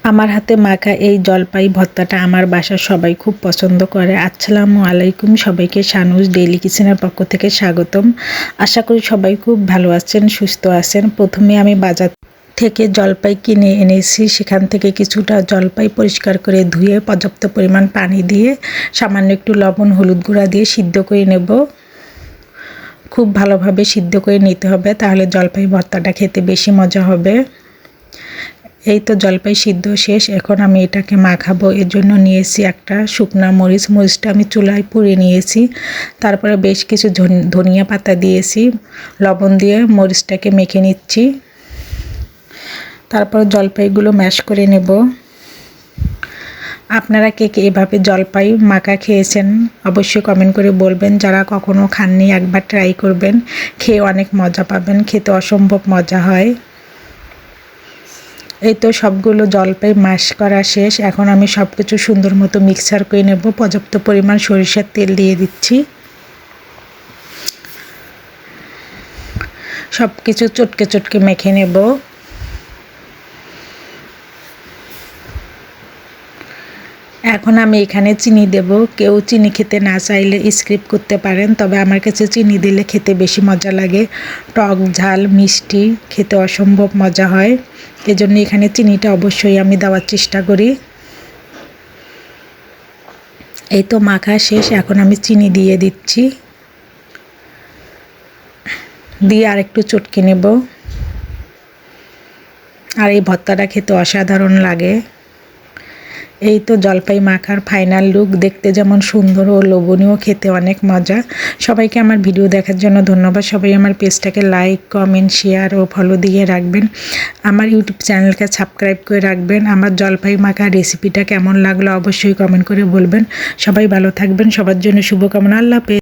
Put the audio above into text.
আমার হাতে মাখা এই জলপাই ভর্তাটা আমার বাসার সবাই খুব পছন্দ করে। আসসালামু আলাইকুম, সবাইকে শানুস ডেইলি কিচেনের পক্ষ থেকে স্বাগতম। আশা করি সবাই খুব ভালো আছেন, সুস্থ আছেন। প্রথমে আমি বাজার থেকে জলপাই কিনে এনেছি। সেখান থেকে কিছুটা জলপাই পরিষ্কার করে ধুয়ে পর্যাপ্ত পরিমাণ পানি দিয়ে সামান্য একটু লবণ হলুদ গুঁড়া দিয়ে সিদ্ধ করে নেব। খুব ভালোভাবে সিদ্ধ করে নিতে হবে, তাহলে জলপাই ভর্তাটা খেতে বেশি মজা হবে। এই তো জলপাই সিদ্ধ শেষ। এখন আমি এটাকে মাখাবো। এর জন্য নিয়েছি একটা শুকনা মরিচ। মরিচটা আমি চুলায় পুড়িয়ে নিয়েছি। তারপরে বেশ কিছু ধনিয়া পাতা দিয়েছি। লবণ দিয়ে মরিচটাকে মেখে নিচ্ছি। তারপর জলপাইগুলো ম্যাশ করে নেব। আপনারা কে কে এভাবে জলপাই মাখা খেয়েছেন অবশ্যই কমেন্ট করে বলবেন। যারা কখনো খাননি একবার ট্রাই করবেন, খেয়ে অনেক মজা পাবেন। খেতে অসম্ভব মজা হয়। এই তো সবগুলো জলপাই ম্যাশ করা শেষ। এখন আমি সব কিছু সুন্দর মতো মিক্সার করে নেব। পর্যাপ্ত পরিমাণ সরিষার তেল দিয়ে দিচ্ছি। সব কিছু চটকে চটকে মেখে নেব। এখন আমি এখানে চিনি দেব। কেউ চিনি খেতে না চাইলে স্কিপ করতে পারেন, তবে আমার কাছে চিনি দিলে খেতে বেশি মজা লাগে। টক ঝাল মিষ্টি খেতে অসম্ভব মজা হয়। এজন্য এখানে চিনিটা অবশ্যই আমি দেওয়ার চেষ্টা করি। এই তো মাখা শেষ। এখন আমি চিনি দিয়ে দিচ্ছি, দিয়ে আর একটু চটকে নেব। আর এই ভর্তাটা খেতে অসাধারণ লাগে। এই তো জলপাই মাখার ফাইনাল লুক। দেখতে যেমন সুন্দর ও লোভনীয়, খেতে অনেক মজা। সবাইকে আমার ভিডিও দেখার জন্য ধন্যবাদ। সবাই আমার পেজটাকে লাইক কমেন্ট শেয়ার ও ফলো দিয়ে রাখবেন। আমার ইউটিউব চ্যানেলকে সাবস্ক্রাইব করে রাখবেন। আমার জলপাই মাখার রেসিপিটা কেমন লাগলো অবশ্যই কমেন্ট করে বলবেন। সবাই ভালো থাকবেন। সবার জন্য শুভকামনা। আল্লাহ হাফেজ।